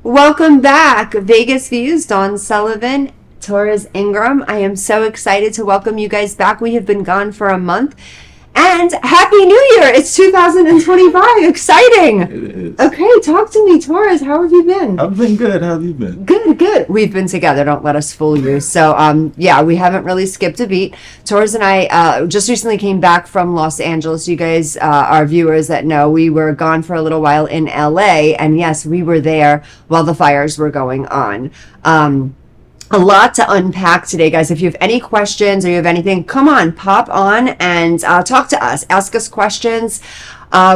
Welcome back, Vegas Views, Dawn Sullivan Torres Ingraham. I am so excited to welcome you guys back. We have been gone for a month. And Happy New Year! It's 2025. Exciting! It is. Okay, talk to me, Torres. How have you been? I've been good. How have you been? Good. We've been together. Don't let us fool you. So, we haven't really skipped a beat. Torres and I just recently came back from Los Angeles. You guys, our viewers that know, we were gone for a little while in LA. And yes, we were there while the fires were going on. A lot to unpack today, guys. If you have any questions or you have anything, come on, pop on and talk to us. Ask us questions.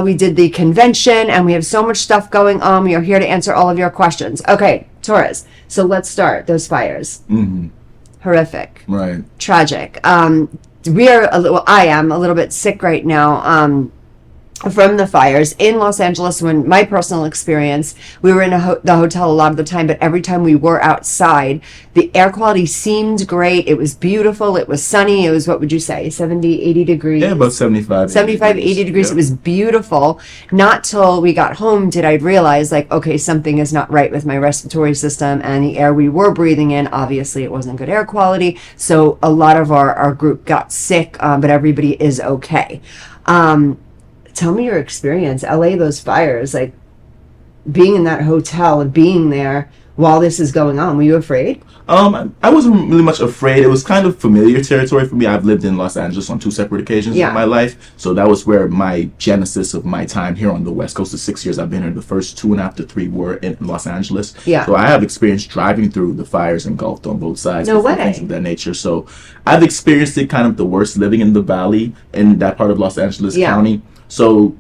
We did the convention and we have so much stuff going on. We are here to answer all of your questions. Okay, Torres. So let's start. Those fires. Mm-hmm. Horrific. Right. Tragic. I am a little bit sick right now. From the fires in Los Angeles. When my personal experience, we were in the hotel a lot of the time, but every time we were outside, the air quality seemed great. It was beautiful. It was sunny. It was, what would you say, 70, 80 degrees? Yeah, about 75. 80 degrees. Yeah. It was beautiful. Not till we got home did I realize, like, okay, something is not right with my respiratory system and the air we were breathing in. Obviously, it wasn't good air quality. So a lot of our group got sick, but everybody is okay. Tell me your experience. LA, those fires, like being in that hotel and being there while this is going on. Were you afraid? I wasn't really much afraid. It was kind of familiar territory for me. I've lived in Los Angeles on 2 separate occasions in my life. So that was where my genesis of my time here on the West Coast. The 6 years I've been here, the first 2.5 to 3 were in Los Angeles. Yeah. So I have experience driving through the fires engulfed on both sides. No way. Things of that nature. So I've experienced it kind of the worst living in the valley in that part of Los Angeles County. So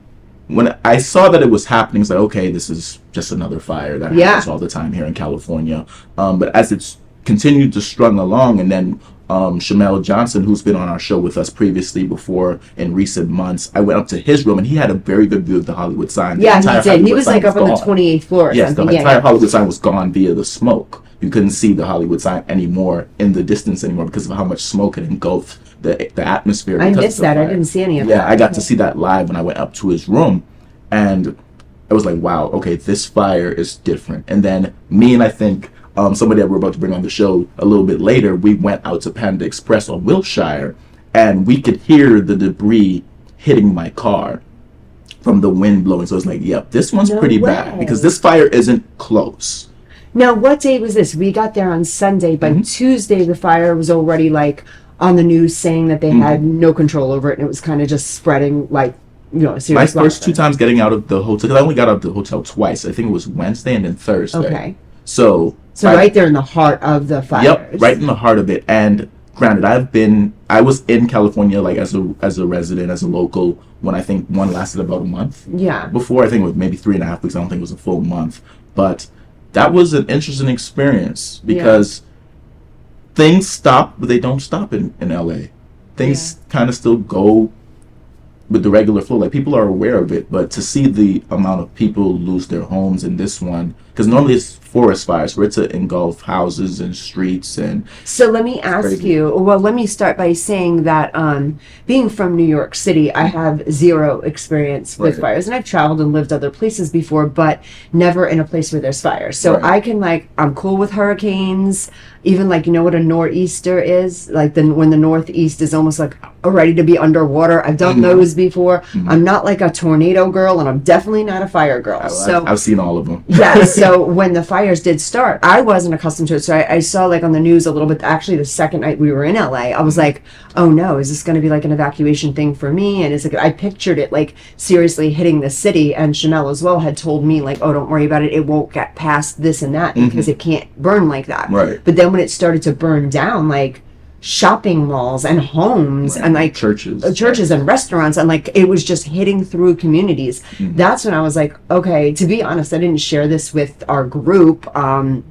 when I saw that it was happening, it's like, okay, this is just another fire that happens all the time here in California. But as it's continued to strung along, and then Shamel Johnson, who's been on our show with us previously before in recent months, I went up to his room and he had a very good view of the Hollywood sign. Yeah, he did. He was like up on the 28th floor or yes, something. the entire Hollywood sign was gone via the smoke. You couldn't see the Hollywood sign anymore in the distance anymore because of how much smoke had engulfed the atmosphere. I missed that. I didn't see any of that. Yeah, I got to see that live when I went up to his room, and I was like, wow, okay, this fire is different. And then me and I think somebody that we're about to bring on the show a little bit later, we went out to Panda Express on Wilshire, and we could hear the debris hitting my car from the wind blowing. So it's like, yep, this one's pretty bad because this fire isn't close. Now, what day was this? We got there on Sunday. By Tuesday, the fire was already like on the news saying that they had no control over it, and it was kind of just spreading like, you know, a serious My first 2 times getting out of the hotel, because I only got out of the hotel twice. I think it was Wednesday and then Thursday. Okay. So right there in the heart of the fires. Yep, right in the heart of it. And granted, I was in California like as a resident, as a local, when I think one lasted about a month. Yeah. Before, I think it was maybe 3.5 weeks. I don't think it was a full month. But that was an interesting experience because things stop, but they don't stop in LA. Things kind of still go with the regular flow. Like, people are aware of it, but to see the amount of people lose their homes in this one, because normally it's forest fires where it's to engulf houses and streets. And so let me ask you, well, let me start by saying that being from New York City, I have zero experience with fires, and I've traveled and lived other places before, but never in a place where there's fires. So I can, like, I'm cool with hurricanes, even, like, you know what a nor'easter is? Like, when the northeast is almost like ready to be underwater. I've done those before. I'm not like a tornado girl, and I'm definitely not a fire girl. I've seen all of them. Yeah, so when the fires did start, I wasn't accustomed to it. So I saw, like, on the news a little bit, actually the second night we were in LA, I was like, oh no, is this going to be like an evacuation thing for me? And I pictured it like seriously hitting the city, and Chanel as well had told me, like, oh, don't worry about it. It won't get past this and that because it can't burn like that. Right. But then when it started to burn down, like, shopping malls and homes and like churches and restaurants, and like it was just hitting through communities. That's when I was like, okay, to be honest, I didn't share this with our group. And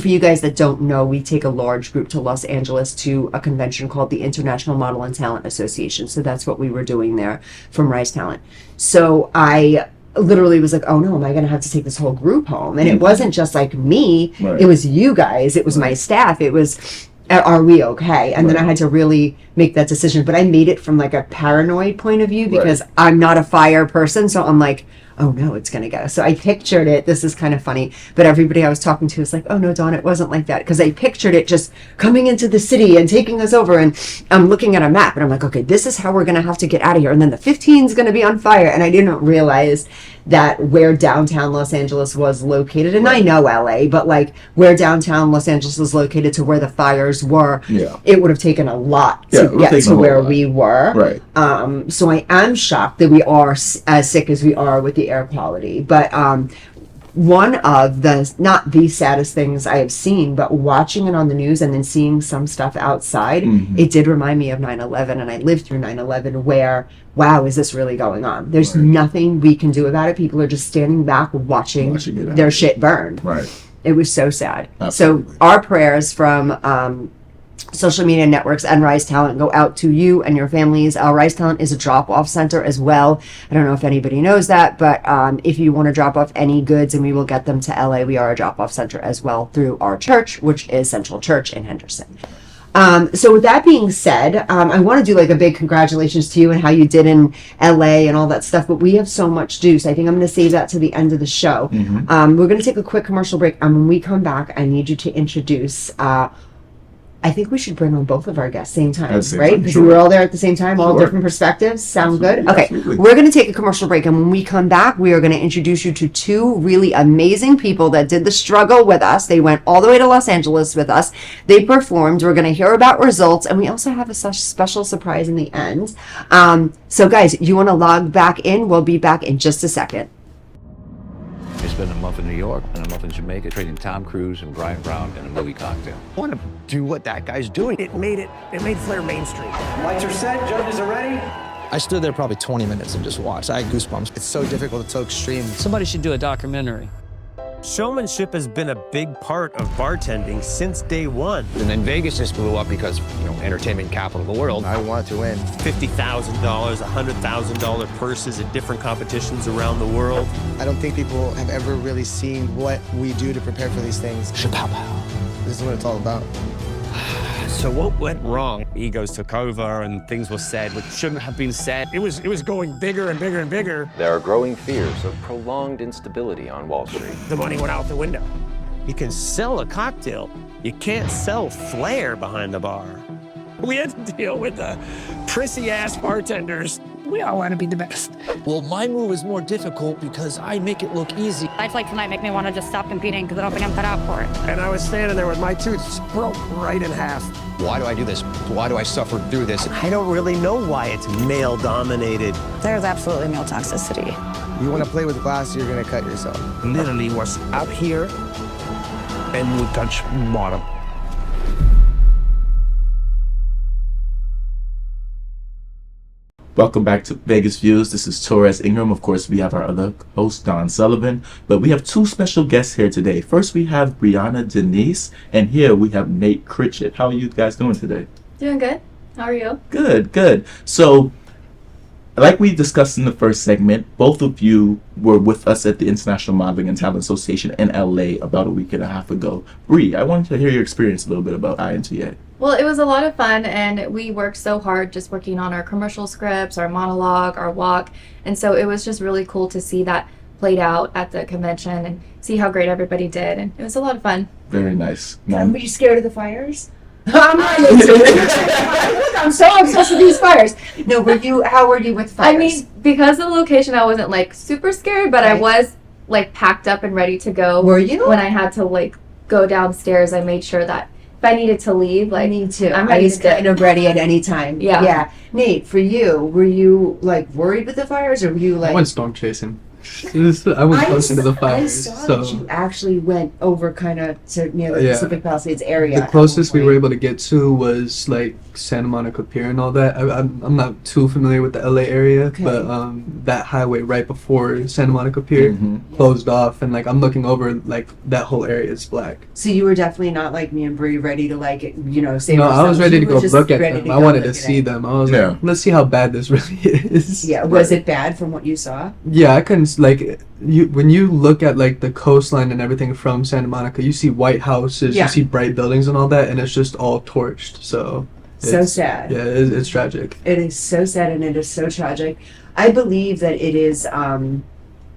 for you guys that don't know, we take a large group to Los Angeles to a convention called the International Model and Talent Association. So that's what we were doing there from Rise Talent. So I literally was like, oh no, am I going to have to take this whole group home? And it wasn't just like me, it was you guys, it was my staff, it was, are we okay? And then I had to really make that decision. But I made it from like a paranoid point of view because I'm not a fire person. So I'm like, oh no, it's going to go. So I pictured it. This is kind of funny, but everybody I was talking to was like, oh no, Dawn, it wasn't like that. Because I pictured it just coming into the city and taking us over. And I'm looking at a map and I'm like, okay, this is how we're going to have to get out of here. And then the 15 is going to be on fire. And I didn't realize that where downtown Los Angeles was located, and I know LA, but like where downtown Los Angeles was located to where the fires were, it would have taken a lot to get to where we were. Right. So I am shocked that we are as sick as we are with the air quality. But one of the, not the saddest things I have seen, but watching it on the news and then seeing some stuff outside, it did remind me of 9/11, and I lived through 9/11 where, wow, is this really going on? There's nothing we can do about it. People are just standing back watching their shit burn. Right. It was so sad. Absolutely. So our prayers from social media networks and Rise Talent go out to you and your families. Rise Talent is a drop-off center as well. I don't know if anybody knows that, but if you want to drop off any goods and we will get them to LA, we are a drop-off center as well through our church, which is Central Church in Henderson. So with that being said, I want to do like a big congratulations to you and how you did in LA and all that stuff, but we have so much to do, so I think I'm going to save that to the end of the show. We're going to take a quick commercial break, and when we come back, I need you to introduce I think we should bring on both of our guests same time, right? Because we were all there at the same time, all different perspectives. Sound good? Okay, we're going to take a commercial break, and when we come back, we are going to introduce you to two really amazing people that did the struggle with us. They went all the way to Los Angeles with us. They performed. We're going to hear about results, and we also have a special surprise in the end. So guys, you want to log back in? We'll be back in just a second. I spent a month in New York and a month in Jamaica trading Tom Cruise and Brian Brown in a movie cocktail. I want to do what that guy's doing. It made Flair mainstream. Lights are set, judges are ready. I stood there probably 20 minutes and just watched. I had goosebumps. It's so difficult, it's so extreme. Somebody should do a documentary. Showmanship has been a big part of bartending since day one. And then Vegas just blew up because, entertainment capital of the world. I want to win. $50,000, $100,000 purses at different competitions around the world. I don't think people have ever really seen what we do to prepare for these things. Chapow. This is what it's all about. So what went wrong? Egos took over and things were said which shouldn't have been said. It was going bigger and bigger and bigger. There are growing fears of prolonged instability on Wall Street. The money went out the window. You can sell a cocktail. You can't sell flair behind the bar. We had to deal with the prissy-ass bartenders. We all want to be the best. Well, my move is more difficult because I make it look easy. Nights like tonight make me want to just stop competing because I don't think I'm cut out for it. And I was standing there with my tooth broke right in half. Why do I do this? Why do I suffer through this? I don't really know why it's male-dominated. There's absolutely male toxicity. You want to play with glass, you're going to cut yourself. Literally was up here and would touch bottom. Welcome back to Vegas Views. This is Torres Ingraham. Of course, we have our other host, Dawn Sullivan. But we have two special guests here today. First, we have Brianna Deniz, and here we have Nate Critchett. How are you guys doing today? Doing good. How are you? Good, good. So, like we discussed in the first segment, both of you were with us at the International Modeling and Talent Association in LA about a week and a half ago. Bree, I wanted to hear your experience a little bit about IMTA. Well, it was a lot of fun, and we worked so hard just working on our commercial scripts, our monologue, our walk, and so it was just really cool to see that played out at the convention and see how great everybody did, and it was a lot of fun. Very nice. Were you scared of the fires? I'm so obsessed with these fires. No, how were you with fires? I mean, because of the location, I wasn't like super scared, but I was like packed up and ready to go. Were you? When I had to like go downstairs, I made sure that if I needed to leave, like me too. I'm I was kind of ready at any time. Yeah. Nate, for you, were you like worried with the fires, or were you like? I went storm chasing. I was close to the fires. I saw that you actually went over kind of to near the Pacific Palisades area. The closest we were able to get to was like Santa Monica Pier and all that. I'm not too familiar with the LA area, but that highway right before Santa Monica Pier closed off, and like I'm looking over, like that whole area is black. So you were definitely not like me and Bree, ready to like save. No, I was ready to go look at them. I wanted to see them. I was like, let's see how bad this really is. Yeah, was it bad from what you saw? Yeah, I couldn't like when you look at like the coastline and everything from Santa Monica, you see white houses, you see bright buildings and all that, and it's just all torched. So sad. Yeah, it's tragic. It is so sad, and it is so tragic. I believe that it is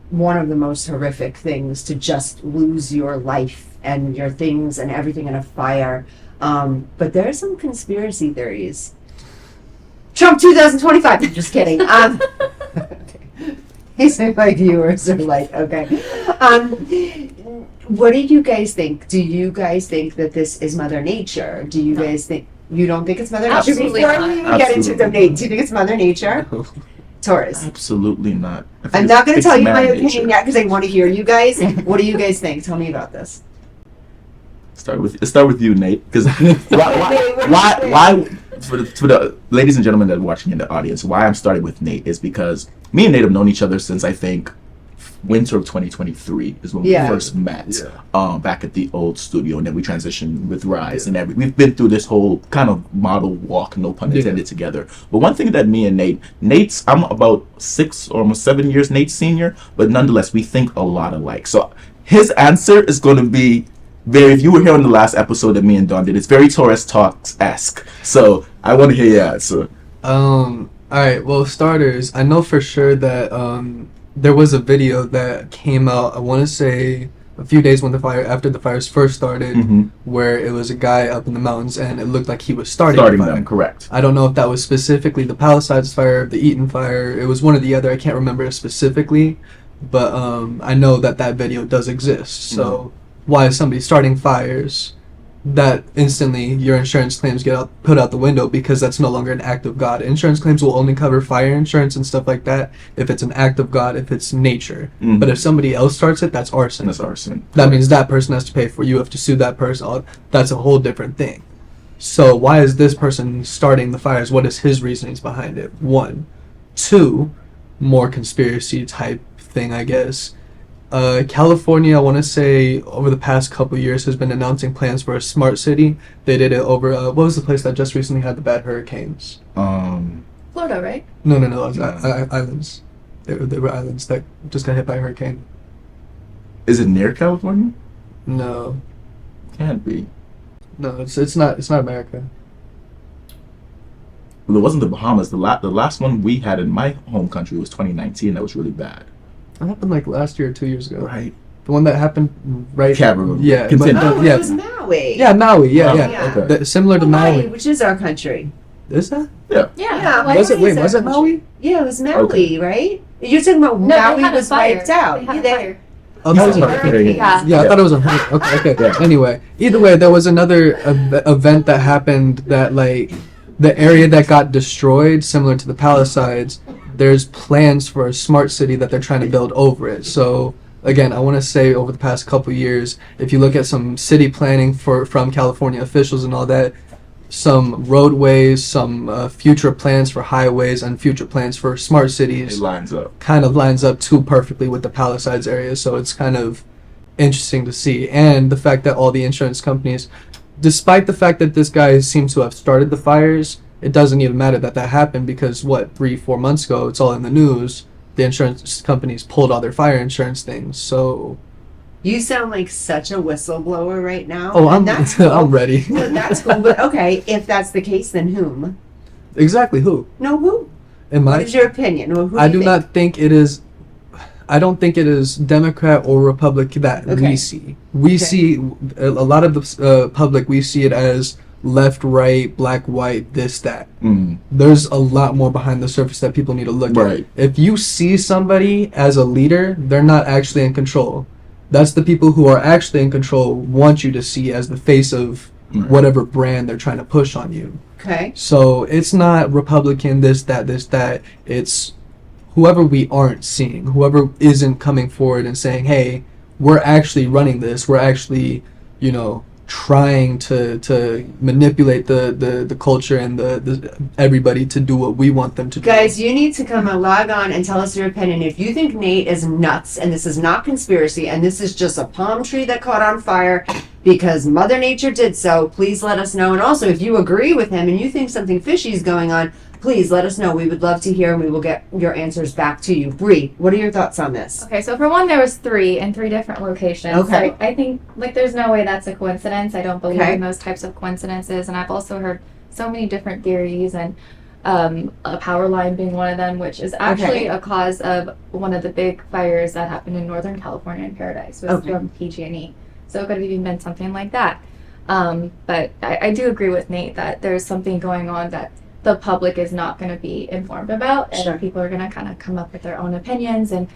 one of the most horrific things to just lose your life and your things and everything in a fire. But there are some conspiracy theories. Trump 2025. I'm just kidding. My viewers are like, okay. What do you guys think? Do you guys think that this is Mother Nature? Do you guys think you don't think it's Mother Nature? Absolutely Before not. we even get into the Nate, do you think it's Mother Nature? Taurus. Absolutely not. I'm not going to tell you my man opinion nature. yet because I want to hear you guys. What do you guys think? Tell me about this. Start with you, Nate. Because why for the ladies and gentlemen that are watching in the audience, why I'm starting with Nate is because me and Nate have known each other since I think winter of 2023 is when we first met. Back at the old studio, and then we transitioned with Rise and we've been through this whole kind of model walk, no pun intended, together. But one thing that me and Nate's I'm about 6 or almost 7 years Nate's senior, but nonetheless we think a lot alike. So his answer is going to be very, if you were here on the last episode that me and Dawn did, it's very Torres Talks-esque. So I want to hear your answer. Alright, well, starters, I know for sure that there was a video that came out, I want to say a few days after the fires first started, where it was a guy up in the mountains and it looked like he was starting the fire. Them, correct. I don't know if that was specifically the Palisades fire, the Eaton fire, it was one or the other, I can't remember specifically, but I know that video does exist. So why is somebody starting fires that instantly your insurance claims get put out the window because that's no longer an act of God? Insurance claims will only cover fire insurance and stuff like that if it's an act of God, if it's nature. But if somebody else starts it, that's arson. That's arson. That means that person has to pay for it. You have to sue that person. That's a whole different thing. So why is this person starting the fires? What is his reasonings behind it? 1. 2, more conspiracy type thing, I guess. California, I want to say, over the past couple years has been announcing plans for a smart city. They did it over, what was the place that just recently had the bad hurricanes? Florida, right? No, it was islands. They were islands that just got hit by a hurricane. Is it near California? No. Can't be. No, it's not America. Well, it wasn't the Bahamas. The last one we had in my home country was 2019. That was really bad. That happened like last year or 2 years ago. Right. The one that happened right. Cameroon. Yeah. It was Maui. Yeah, Maui. Yeah. Okay. Similar to Maui, Maui. which is our country. Is that? Yeah. Yeah. Was it Maui? Yeah, it was Maui, right? You're talking about Maui was wiped out. They had a fire. Oh, that was a hurricane. Yeah, I thought it was a hurricane. Okay. Yeah. Anyway, either way, there was another event that happened that, like, the area that got destroyed, similar to the Palisades, there's plans for a smart city that they're trying to build over it. So, again, I want to say over the past couple years, if you look at some city planning from California officials and all that, some roadways, some future plans for highways, and future plans for smart cities. It lines up. Kind of lines up too perfectly with the Palisades area, so it's kind of interesting to see. And the fact that all the insurance companies, despite the fact that this guy seems to have started the fires, it doesn't even matter that happened because 3-4 months ago, it's all in the news, the insurance companies pulled all their fire insurance things. So you sound like such a whistleblower right now. Oh, I'm cool. I'm ready. That's cool. But okay, if that's the case, then whom? Exactly who? No, who? What What is your opinion? Who I do not think it is. I don't think it is Democrat or Republican that we see. We see a lot of the public. We see it as left, right, black, white, this, that. There's a lot more behind the surface that people need to look at. If you see somebody as a leader, they're not actually in control. That's the people who are actually in control want you to see as the face of whatever brand they're trying to push on you. Okay. So it's not Republican, this, that. It's whoever we aren't seeing, whoever isn't coming forward and saying, hey, we're actually running this. We're actually, trying to manipulate the culture and the everybody to do what we want them to do. Guys, you need to come and log on and tell us your opinion. If you think Nate is nuts and this is not conspiracy and this is just a palm tree that caught on fire because Mother Nature did so, please let us know. And also, if you agree with him and you think something fishy is going on, please let us know. We would love to hear and we will get your answers back to you. Bree, what are your thoughts on this? Okay, so for one, there was 3 in 3 different locations. Okay. So I think, there's no way that's a coincidence. I don't believe Okay. in those types of coincidences. And I've also heard so many different theories. And a power line being one of them, which is actually a cause of one of the big fires that happened in Northern California in Paradise, was from PG&E. So it could have even been something like that. But I do agree with Nate that there's something going on that the public is not going to be informed about, and people are going to kind of come up with their own opinions. And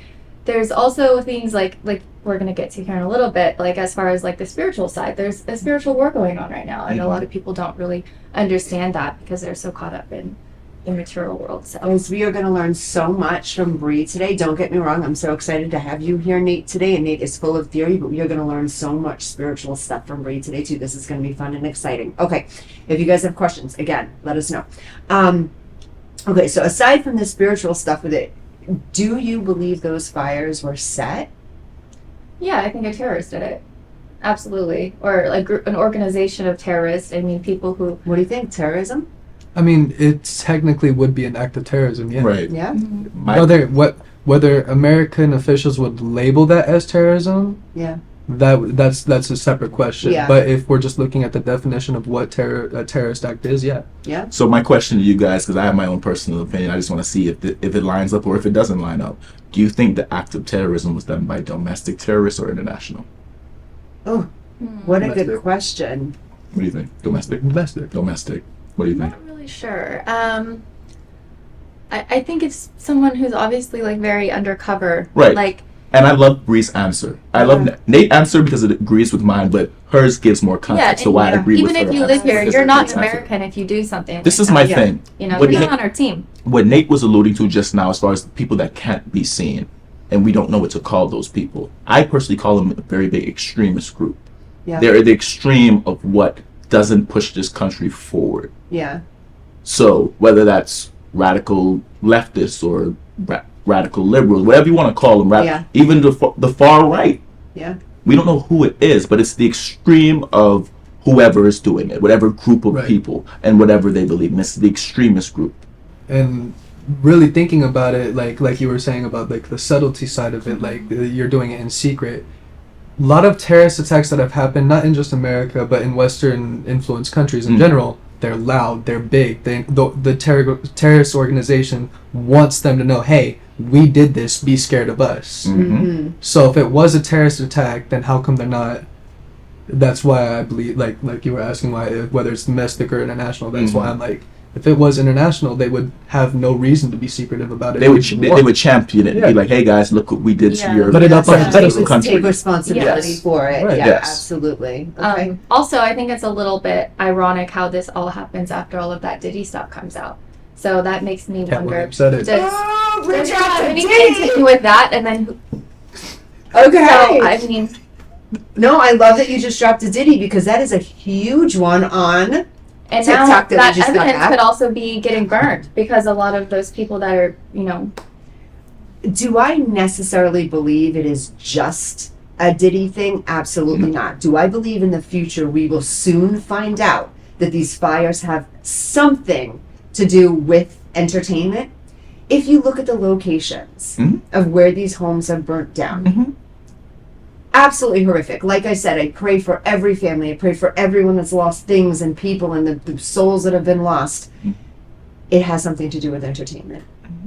there's also things like we're going to get to here in a little bit, like as far as like the spiritual side, there's a spiritual war going on right now, and a lot of people don't really understand that because they're so caught up in the material world. So as we are going to learn so much from Bree today. Don't get me wrong, I'm so excited to have you here, Nate, today, and Nate is full of theory, but we are going to learn so much spiritual stuff from Bree today too. This is going to be fun and exciting. Okay, if you guys have questions, again, let us know. Okay, so aside from the spiritual stuff with it, do you believe those fires were set? Yeah, I think a terrorist did it. Absolutely. Or like an organization of terrorists. I mean, people who... What do you think? Terrorism? I mean, it technically would be an act of terrorism, yeah. Right. Yeah. Whether American officials would label that as terrorism, yeah, that's a separate question. Yeah. But if we're just looking at the definition of what a terrorist act is, yeah. Yeah. So my question to you guys, because I have my own personal opinion, I just want to see if it lines up or if it doesn't line up. Do you think the act of terrorism was done by domestic terrorists or international? Oh, what a Domestic. good question. What do you think? Domestic. Domestic. What do you I'm think? not really sure. I think it's someone who's obviously like very undercover. Right. Like, and I love Bree's answer. I love Nate's answer because it agrees with mine, but hers gives more context to why I agree with her. even if you live here, Because you're of not Nate's American if you do something. This like is that. my thing. You know, What you're Nate- not on our team. What Nate was alluding to just now, as far as the people that can't be seen, and we don't know what to call those people. I personally call them a very big extremist group. Yeah. They're at the extreme of what doesn't push this country forward. Yeah. So whether that's radical leftists or radical liberals, whatever you want to call them, Yeah. even the far right, Yeah. we don't know who it is, but it's the extreme of whoever is doing it, whatever group of people and whatever they believe in. It's the extremist group. And really thinking about it, like you were saying about like the subtlety side of it, like you're doing it in secret. A lot of terrorist attacks that have happened, not in just America, but in Western influenced countries in general, they're loud, they're big. The terrorist organization wants them to know, hey, we did this, be scared of us. Mm-hmm. So if it was a terrorist attack, then how come they're not? That's why I believe, like you were asking why, whether it's domestic or international, that's why I'm like, if it was international, they would have no reason to be secretive about it. They would champion it and be like, hey guys, look what we did to your Put it up on country. Take responsibility for it. Right. Yeah, Yes. absolutely. Okay. Also, I think it's a little bit ironic how this all happens after all of that Diddy stuff comes out. So that makes me wonder, does we're it have dropping anything to do with that? And then, Okay. so, I mean, No, I love that you just dropped a Diddy because that is a huge one on and TikTok now that we that just got evidence back. could also be getting burned because a lot of those people that are, you know, Do I necessarily believe it is just a Diddy thing? Absolutely not. Do I believe in the future we will soon find out that these fires have something to do with entertainment? If you look at the locations of where these homes have burnt down, absolutely horrific. Like I said, I pray for every family. I pray for everyone that's lost things and people and the souls that have been lost. It has something to do with entertainment.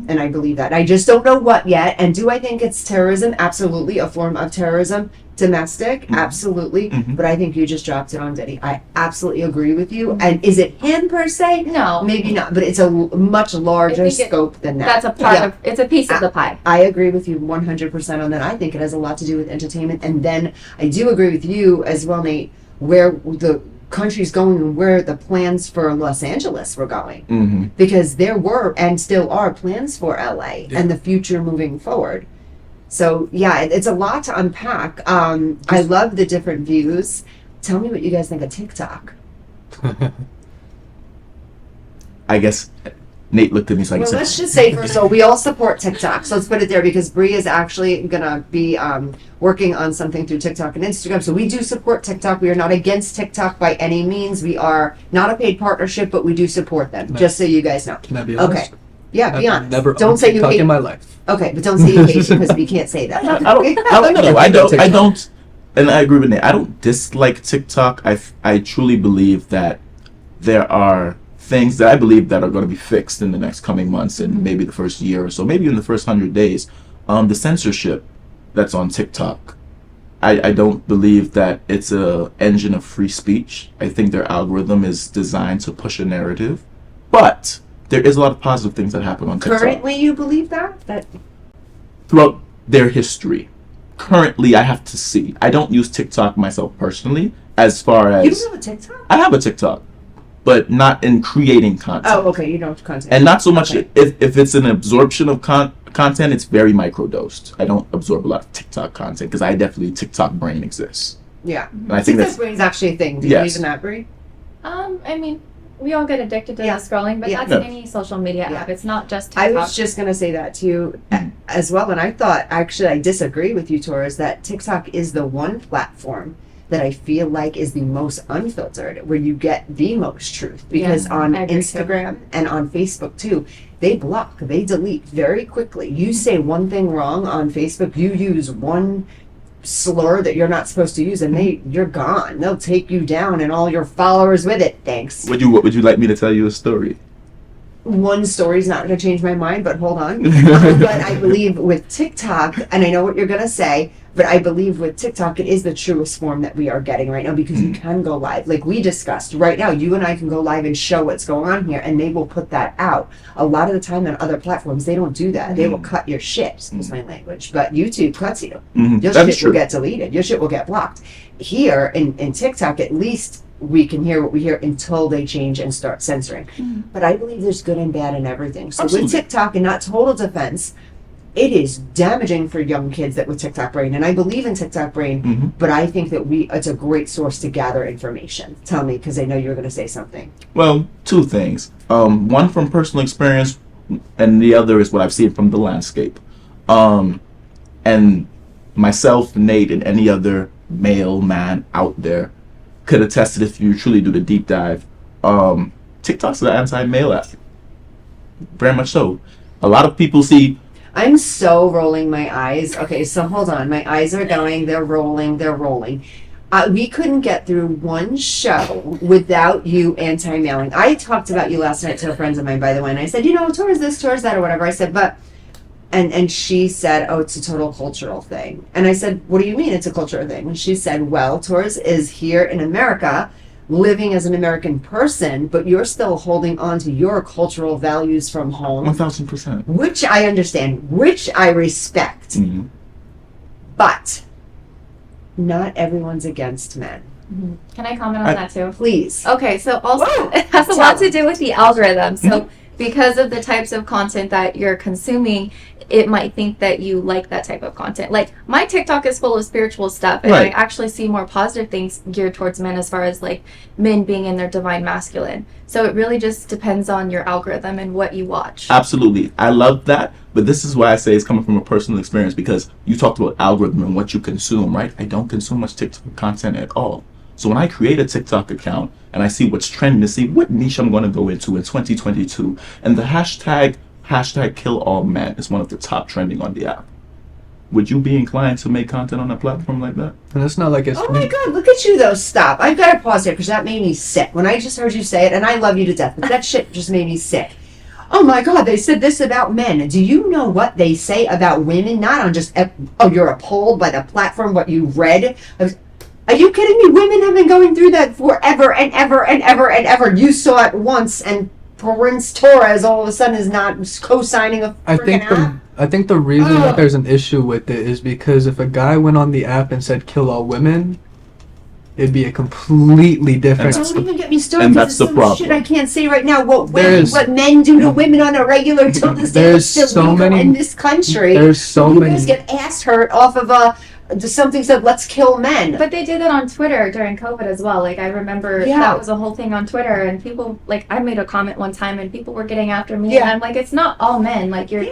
And I believe that. I just don't know what yet. And do I think it's terrorism? Absolutely. A form of terrorism. Domestic? Absolutely. But I think you just dropped it on Diddy. I absolutely agree with you. And is it him per se? No. Maybe not. But it's a much larger scope than that. That's a part of, it's a piece of the pie. I agree with you 100% on that. I think it has a lot to do with entertainment. And then I do agree with you as well, Nate, where the country's going and where the plans for Los Angeles were going. Because there were and still are plans for LA and the future moving forward. So yeah, it's a lot to unpack. I love the different views. Tell me what you guys think of TikTok. I guess Nate looked at me so I Well, said, let's just say first of all, we all support TikTok. So let's put it there because Bree is actually gonna be working on something through TikTok and Instagram. So we do support TikTok. We are not against TikTok by any means. We are not a paid partnership, but we do support them. Nice. just so you guys know. Can I be honest? Okay. Yeah, be I've honest. never Don't on say you TikTok hate in my life. Okay, but don't say you hate because we can't say that. I don't, and I agree with Nate. I don't dislike TikTok. I truly believe that there are things that I believe that are going to be fixed in the next coming months and maybe the first year or so, maybe in the first 100 days. The censorship that's on TikTok. I don't believe that it's a engine of free speech. I think their algorithm is designed to push a narrative, but there is a lot of positive things that happen on TikTok. Currently, you believe that? Throughout their history. Currently, I have to see. I don't use TikTok myself personally. As far as you don't have a TikTok? I have a TikTok, but not in creating content. Oh, okay. You don't have content. And not so much if it's an absorption of content, it's very microdosed. I don't absorb a lot of TikTok content because I definitely TikTok brain exists. Yeah. And I think TikTok brain is actually a thing. Do you believe in that, Brie? I mean, we all get addicted to that scrolling, but that's any social media app. It's not just TikTok. I was just going to say that to you as well. And I thought, actually, I disagree with you, Torres, that TikTok is the one platform that I feel like is the most unfiltered, where you get the most truth. Because on Instagram and on Facebook too, they block, they delete very quickly. You say one thing wrong on Facebook, you use one slur that you're not supposed to use, and you're gone. They'll take you down and all your followers with it. Thanks. Would you like me to tell you a story? One story's not going to change my mind, but hold on. But I believe with TikTok, and I know what you're going to say, but I believe with TikTok, it is the truest form that we are getting right now, because you can go live. Like we discussed, right now, you and I can go live and show what's going on here, and they will put that out. A lot of the time on other platforms, they don't do that. They will cut your shit, excuse my language, but YouTube cuts you. Your shit will get deleted. Your shit will get blocked. Here in TikTok, at least, we can hear what we hear until they change and start censoring. But I believe there's good and bad in everything. So with TikTok, and not total defense, it is damaging for young kids that with TikTok brain, and I believe in TikTok brain, but I think that it's a great source to gather information. Tell me, because I know you're going to say something. Well, two things. One from personal experience, and the other is what I've seen from the landscape. And myself, Nate, and any other male man out there could attest it if you truly do the deep dive. TikTok's an anti-male app. Very much so. A lot of people see... I'm so rolling my eyes. Okay, so hold on. My eyes are going. They're rolling. We couldn't get through one show without you anti-mailing. I talked about you last night to friends of mine, by the way, and I said, towards this, towards that, or whatever. I said, but... And she said, oh, it's a total cultural thing. And I said, what do you mean it's a cultural thing? And she said, well, Torres is here in America, living as an American person, but you're still holding on to your cultural values from home. 1,000%. Which I understand, which I respect. But not everyone's against men. Can I comment on that too? Please. Okay, so also it has a lot to do with the algorithm. So because of the types of content that you're consuming, it might think that you like that type of content. Like my TikTok is full of spiritual stuff, and I actually see more positive things geared towards men, as far as like men being in their divine masculine. So it really just depends on your algorithm and what you watch. Absolutely. I love that, but this is why I say it's coming from a personal experience, because you talked about algorithm and what you consume, right? I don't consume much TikTok content at all. So when I create a TikTok account and I see what's trending, to see what niche I'm going to go into in 2022, and the hashtag kill all men is one of the top trending on the app. Would you be inclined to make content on a platform like that? And it's not like it's... Oh my God, look at you though, stop. I've got to pause here because that made me sick. When I just heard you say it, and I love you to death, but that shit just made me sick. Oh my God, they said this about men. Do you know what they say about women? Not on just, oh, you're appalled by the platform, what you read. Are you kidding me? Women have been going through that forever and ever and ever and ever. You saw it once, and Prince Torres all of a sudden is not co-signing a freaking app. I think the reason that there's an issue with it is because if a guy went on the app and said kill all women, it'd be a completely different... Don't even get me started, and because that's the problem. Shit I can't say right now. What men do to women on a regular till this day is still legal in this country. There's so many... You guys get ass hurt off of something said, let's kill men. But they did that on Twitter during COVID as well. Like, I remember that was a whole thing on Twitter, and people, like, I made a comment one time and people were getting after me, and I'm like, it's not all men. Like, you're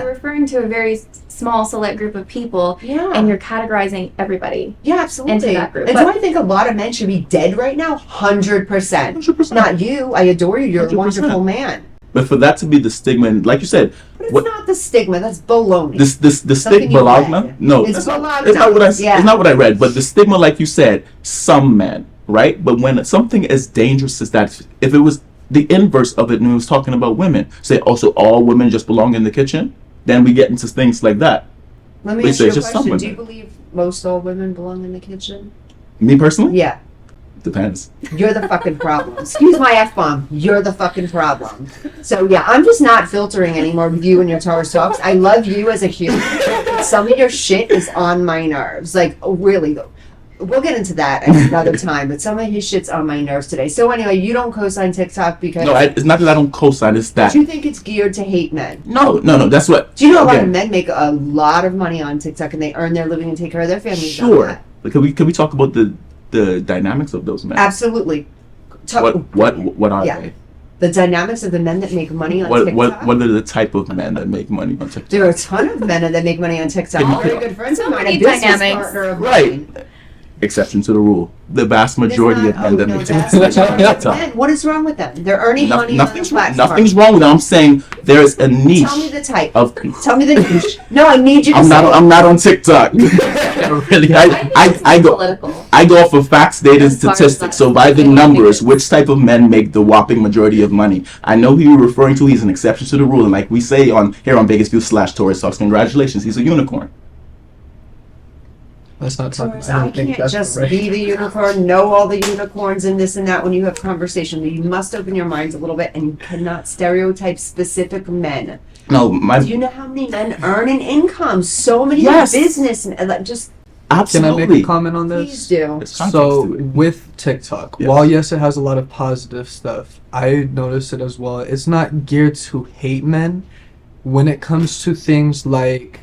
referring to a very small select group of people, and you're categorizing everybody into that group. And do I think a lot of men should be dead right now? 100%. 100%. Not you. I adore you. You're 100%. A wonderful man. But for that to be the stigma, and like you said, but it's not the stigma. That's baloney. The stigma. No, it's not what I. It's not what I read. But the stigma, like you said, some men, right? But when something as dangerous as that, if it was the inverse of it, and it was talking about women. Say, also all women just belong in the kitchen. Then we get into things like that. Let me ask you a question. Do you believe most all women belong in the kitchen? Me personally? Yeah. Depends. You're the fucking problem. Excuse my F-bomb. You're the fucking problem. So yeah, I'm just not filtering anymore with you and your Torres talks. I love you as a human. Some of your shit is on my nerves. Like, really though. We'll get into that at another time, but some of his shit's on my nerves today. So anyway, you don't co-sign TikTok because... No, it's not that I don't co-sign, it's that... Do you think it's geared to hate men? No, that's what... Do you know a lot of men make a lot of money on TikTok and they earn their living and take care of their families? Sure. But could we talk about the dynamics of those men? Absolutely. What are they? The dynamics of the men that make money on TikTok? What are the type of men that make money on TikTok? There are a ton of men that make money on TikTok. Very good friends of mine. A business partner of mine. Exception to the rule. The vast majority of men that make TikTok. What is wrong with them? They're earning money on the platform. Nothing's wrong with them. I'm saying there is a niche. Tell me the type. Tell me the niche. No, I need you to I'm not on TikTok. Really, I go off of facts, data, and statistics. So by the numbers, which type of men make the whopping majority of money? I know who you're referring to. He's an exception to the rule, and like we say here on Vegas View / Torres Talks, congratulations, he's a unicorn. Let's not talk about I can't just be the unicorn, know all the unicorns and this and that when you have conversation. You must open your minds a little bit, and you cannot stereotype specific men. No, do you know how many men earn an income? So many businessmen. Just absolutely. Can I make a comment on this? Please do. So with TikTok, while yes, it has a lot of positive stuff, I noticed it as well. It's not geared to hate men. When it comes to things like...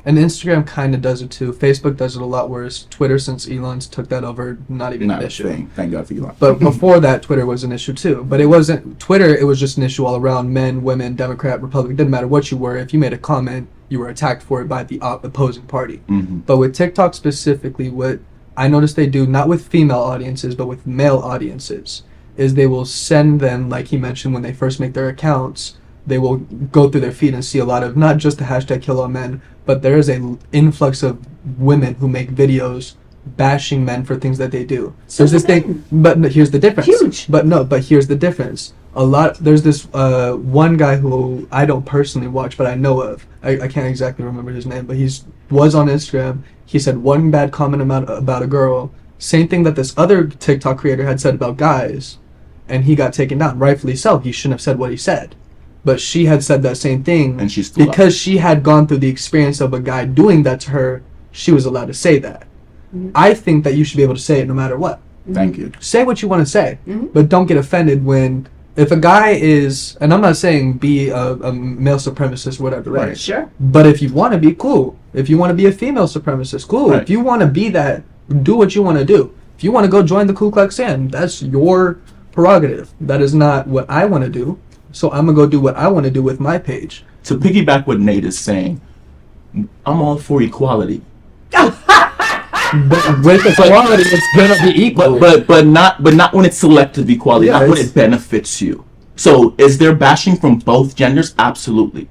And Instagram kind of does it too. Facebook does it a lot worse. Twitter, since Elon's took that over, not even an issue. Thank God for Elon. But before that, Twitter was an issue too. But it wasn't Twitter. It was just an issue all around. Men, women, Democrat, Republican. Didn't matter what you were. If you made a comment, you were attacked for it by the opposing party. Mm-hmm. But with TikTok specifically, what I noticed they do, not with female audiences, but with male audiences, is they will send them, like he mentioned, when they first make their accounts, they will go through their feed and see a lot of, not just the hashtag kill all men, but there is an influx of women who make videos bashing men for things that they do. There's this thing, but here's the difference. Huge. But here's the difference. There's this one guy who I don't personally watch, but I know of. I can't exactly remember his name, but was on Instagram. He said one bad comment about a girl. Same thing that this other TikTok creator had said about guys, and he got taken down. Rightfully so. He shouldn't have said what he said. But she had said that same thing, and she's still because she had gone through the experience of a guy doing that to her. She was allowed to say that. Mm-hmm. I think that you should be able to say it no matter what. Thank you. Say what you want to say, but don't get offended if a guy is, and I'm not saying be a male supremacist or whatever, right? Sure. But if you want to be, cool. If you want to be a female supremacist, cool. Right. If you want to be that, do what you want to do. If you want to go join the Ku Klux Klan, that's your prerogative. That is not what I want to do. So I'm going to go do what I want to do with my page. To piggyback what Nate is saying, I'm all for equality. But with equality, it's going to be equal. But not when it's selective equality, not when it benefits you. So is there bashing from both genders? Absolutely.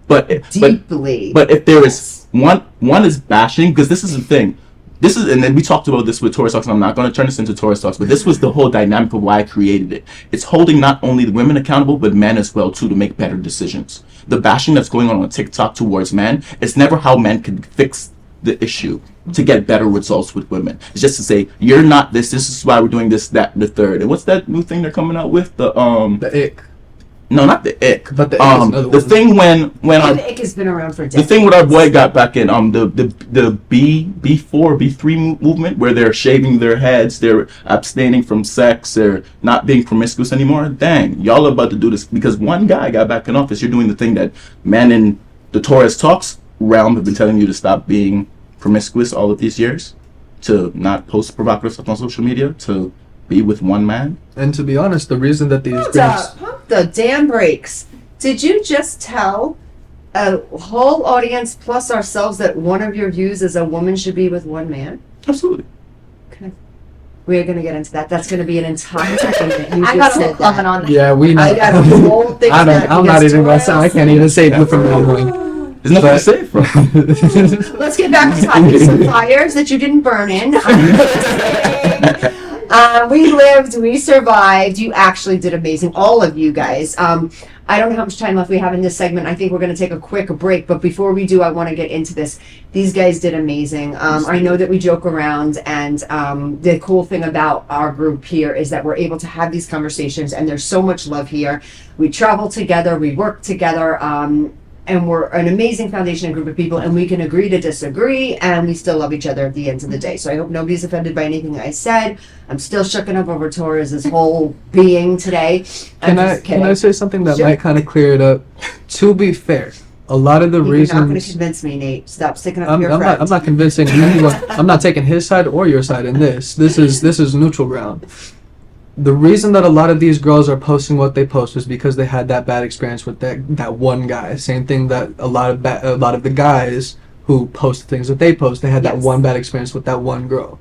But deeply. But if there is one is bashing, because this is the thing. And then we talked about this with Torres Talks, and I'm not going to turn this into Torres Talks, but this was the whole dynamic of why I created it. It's holding not only the women accountable, but men as well, too, to make better decisions. The bashing that's going on TikTok towards men, it's never how men can fix the issue to get better results with women. It's just to say, you're not this is why we're doing this, that, and the third. And what's that new thing they're coming out with? The ick. No, not the ick. But the ick is another the one. Thing when the ick has been around for decades. The thing with our boy got back in the B4 B3 movement, where they're shaving their heads, they're abstaining from sex, they're not being promiscuous anymore. Dang, y'all are about to do this because one guy got back in office. You're doing the thing that men in the Torres Talks realm have been telling you to stop being promiscuous all of these years, to not post provocative stuff on social media, to be with one man. And to be honest, the reason that these pump the damn brakes. Did you just tell a whole audience plus ourselves that one of your views is a woman should be with one man? Absolutely. Okay. We are going to get into that. That's going to be an entire thing that you I just got a said comment that. on that. Yeah, we know. I got a whole thing. I'm not even going to say. I can't even say it from the There's nothing to say from. Let's get back to talking some fires that you didn't burn in. We lived, we survived. You actually did amazing, all of you guys. I don't know how much time left we have in this segment. I think we're going to take a quick break, but before we do, I want to get into this. These guys did amazing. I know that we joke around, and the cool thing about our group here is that we're able to have these conversations, and there's so much love here. We travel together, we work together, and we're an amazing foundation and group of people, and we can agree to disagree, and we still love each other at the end of the day. So I hope nobody's offended by anything I said. I'm still shooken up over Torres' whole being today. Can I say something that might kind of clear it up? To be fair, a lot of the reasons... You're not going to convince me, Nate. Stop sticking up for your friend. I'm not convincing anyone. I'm not taking his side or your side in this. This is neutral ground. The reason that a lot of these girls are posting what they post is because they had that bad experience with that one guy. Same thing that a lot of the guys who post things that they post, they had that one bad experience with that one girl.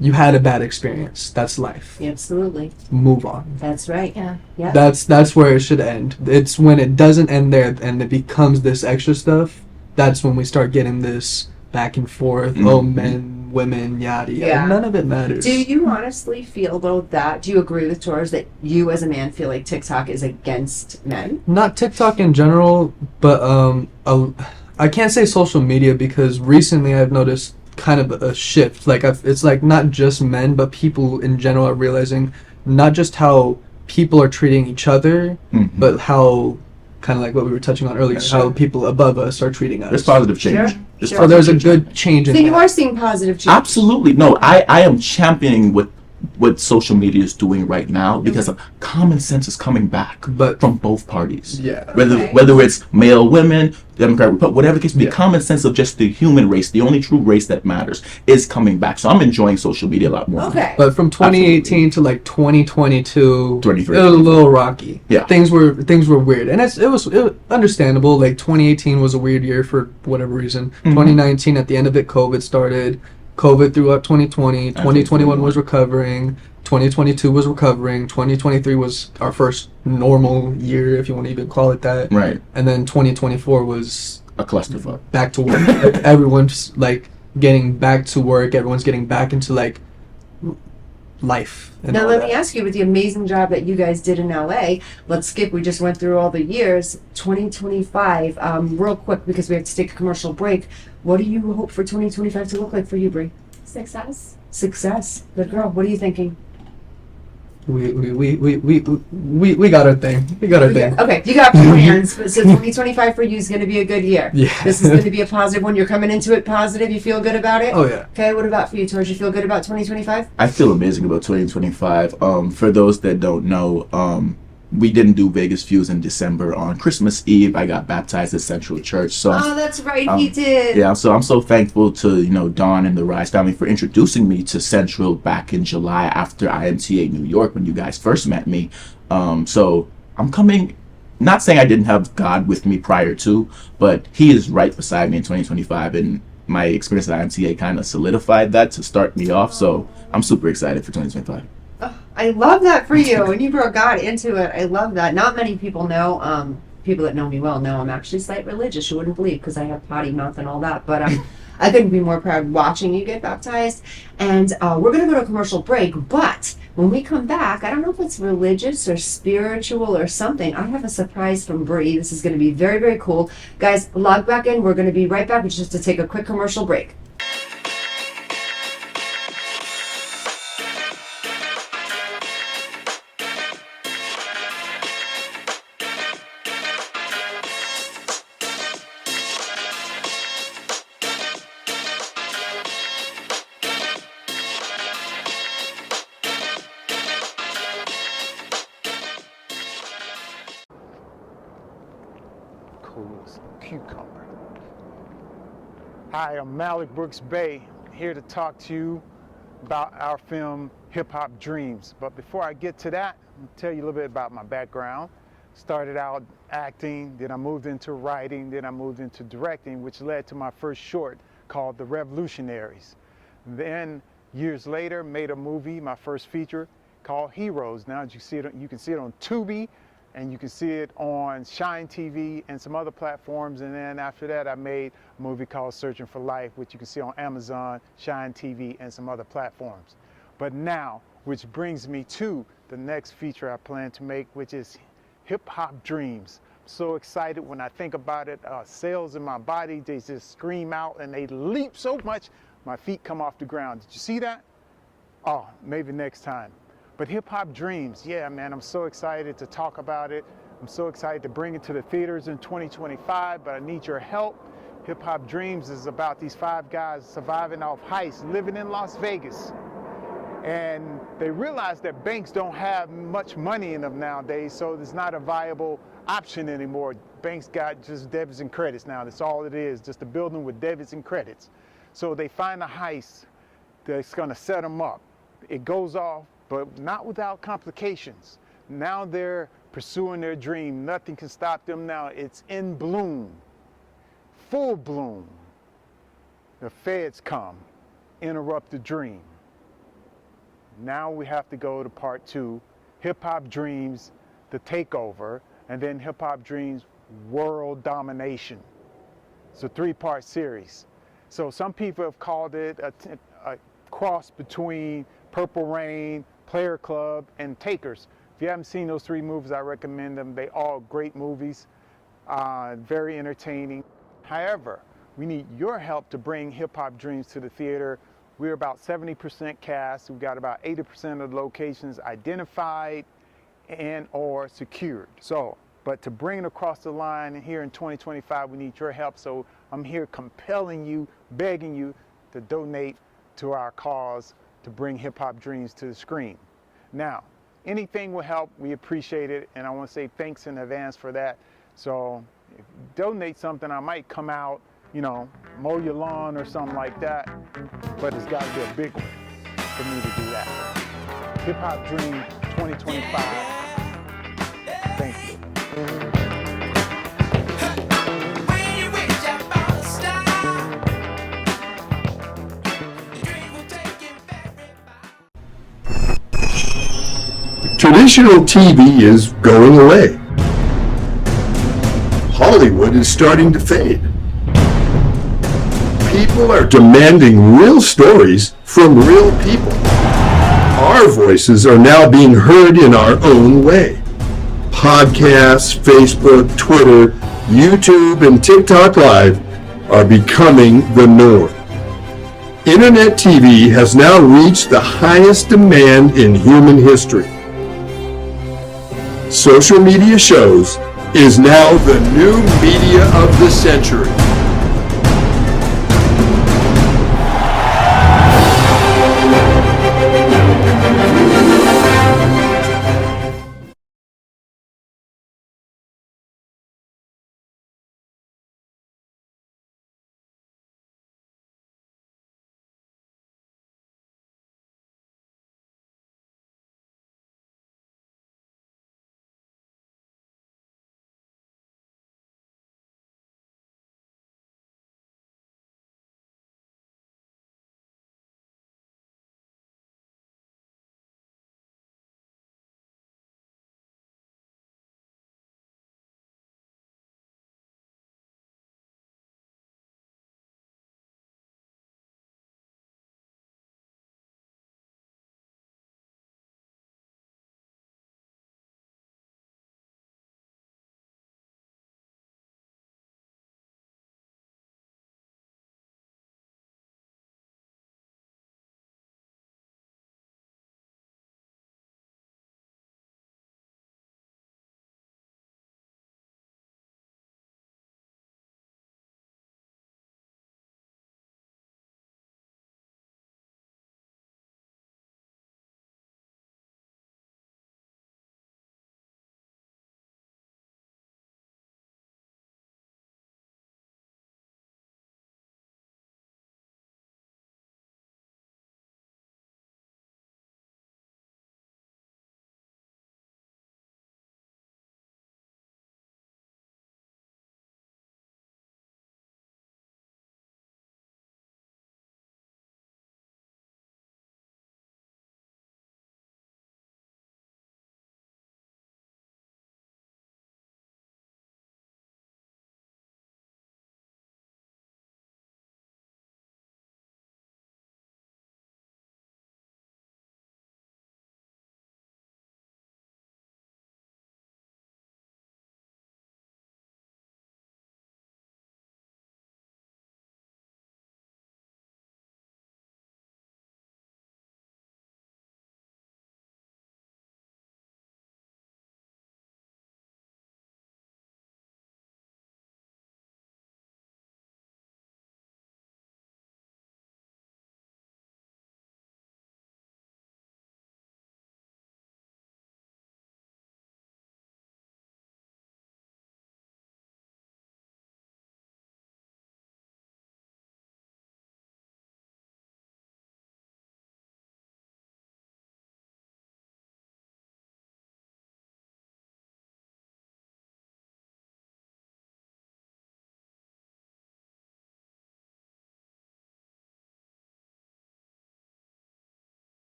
You had a bad experience. That's life. Absolutely. Move on. That's right. Yeah. Yeah. That's where it should end. It's when it doesn't end there and it becomes this extra stuff. That's when we start getting this back and forth. Oh, men, women, yada yada. Yeah. None of it matters. Do you honestly feel though that? Do you agree with Torres that you as a man feel like TikTok is against men? Not TikTok in general, but I can't say social media because recently I've noticed kind of a shift. Like it's like not just men, but people in general are realizing not just how people are treating each other, but how kind of like what we were touching on earlier, how people above us are treating us. There's positive change. Sure. So there's a good change in So you that. are seeing positive change. Absolutely. No, I am championing what social media is doing right now because common sense is coming back, but from both parties. Yeah. Whether it's male, women, Democrat, Republican, whatever the case, the common sense of just the human race, the only true race that matters, is coming back. So I'm enjoying social media a lot more. Okay. But from 2018 to like 2022, 23. it was a little rocky. Yeah. Things were weird, and it was understandable. Like 2018 was a weird year for whatever reason. 2019, at the end of it, COVID started. COVID throughout 2020, 2021 was recovering, 2022 was recovering, 2023 was our first normal year, if you want to even call it that. Right. And then 2024 was a clusterfuck. Back to work. Like, everyone's like getting back to work, everyone's getting back into like life. Now let me ask you, with the amazing job that you guys did in LA, let's skip, we just went through all the years, 2025, real quick because we have to take a commercial break. What do you hope for 2025 to look like for you, Brie? Success. Success. Good girl. What are you thinking? We got our thing. We got our thing. Okay, you got plans. So 2025 for you is going to be a good year. Yeah. This is going to be a positive one. You're coming into it positive. You feel good about it? Oh, yeah. Okay, what about for you, Torres? You feel good about 2025? I feel amazing about 2025. For those that don't know, we didn't do Vegas Fuse in December. On Christmas Eve, I got baptized at Central Church. So that's right, he did. Yeah, so I'm so thankful to Dawn and the Rise family for introducing me to Central back in July after IMTA New York when you guys first met me. So I'm coming, not saying I didn't have God with me prior to, but He is right beside me in 2025, and my experience at IMTA kind of solidified that to start me off. So I'm super excited for 2025. I love that for you, and you brought God into it. I love that. Not many people know. People that know me well know I'm actually slight religious. You wouldn't believe because I have potty mouth and all that. But I couldn't be more proud watching you get baptized. And we're going to go to a commercial break. But when we come back, I don't know if it's religious or spiritual or something. I have a surprise from Brie. This is going to be very, very cool. Guys, log back in. We're going to be right back. We just have to take a quick commercial break. Cucumber. Hi, I'm Malik Brooks Bay, here to talk to you about our film Hip Hop Dreams. But before I get to that, I'll tell you a little bit about my background. Started out acting, then I moved into writing, then I moved into directing, which led to my first short called The Revolutionaries. Then years later, made a movie, my first feature, called Heroes. Now you can see it on Tubi, and you can see it on Shine TV and some other platforms. And then after that, I made a movie called Searching for Life, which you can see on Amazon, Shine TV, and some other platforms. But now, which brings me to the next feature I plan to make, which is Hip Hop Dreams. I'm so excited when I think about it. Cells in my body, they just scream out and they leap so much, my feet come off the ground. Did you see that? Oh, maybe next time. But Hip Hop Dreams, yeah, man, I'm so excited to talk about it. I'm so excited to bring it to the theaters in 2025, but I need your help. Hip Hop Dreams is about these 5 guys surviving off heists, living in Las Vegas. And they realize that banks don't have much money in them nowadays, so it's not a viable option anymore. Banks got just debits and credits now. That's all it is, just a building with debits and credits. So they find a heist that's gonna set them up. It goes off, but not without complications. Now they're pursuing their dream. Nothing can stop them now. It's in bloom, full bloom. The feds come, interrupt the dream. Now we have to go to part 2, Hip Hop Dreams, the takeover, and then Hip Hop Dreams, world domination. It's a 3-part series. So some people have called it a cross between Purple Rain, Player Club, and Takers. If you haven't seen those 3 movies, I recommend them. They all great movies, very entertaining. However, we need your help to bring Hip Hop Dreams to the theater. We're about 70% cast. We've got about 80% of the locations identified and or secured. So, but to bring it across the line here in 2025, we need your help. So I'm here compelling you, begging you to donate to our cause to bring Hip Hop Dreams to the screen. Now, anything will help. We appreciate it. And I want to say thanks in advance for that. So if you donate something, I might come out, you know, mow your lawn or something like that, but it's got to be a big one for me to do that. Hip Hop Dream 2025. Thank you. Traditional TV is going away. Hollywood is starting to fade. People are demanding real stories from real people. Our voices are now being heard in our own way. Podcasts, Facebook, Twitter, YouTube, and TikTok Live are becoming the norm. Internet TV has now reached the highest demand in human history. Social media shows is now the new media of the century.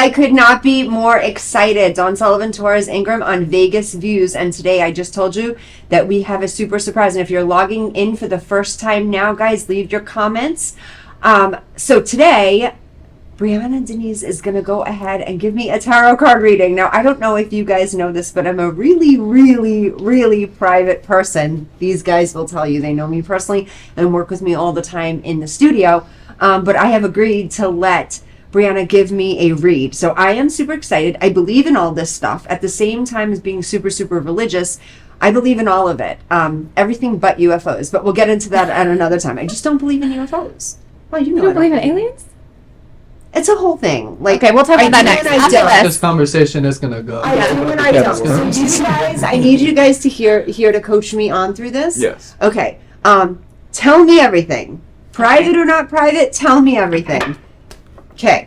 I could not be more excited. Dawn Sullivan Torres Ingraham on Vegas Views. And today I just told you that we have a super surprise. And if you're logging in for the first time now, guys, leave your comments. So today, Brianna Deniz is going to go ahead and give me a tarot card reading. Now, I don't know if you guys know this, but I'm a really, really, really private person. These guys will tell you they know me personally and work with me all the time in the studio. But I have agreed to let Brianna give me a read. So I am super excited. I believe in all this stuff. At the same time as being super, super religious, I believe in all of it. Everything but UFOs. But we'll get into that at another time. I just don't believe in UFOs. Well, you know, You don't believe in aliens? It's a whole thing. Like, Okay, we'll talk about that next. After this. This conversation is gonna go. I do and I don't. So you guys, I need you guys to here to coach me on through this. Yes. Okay. Tell me everything. Private or not private, tell me everything. Okay.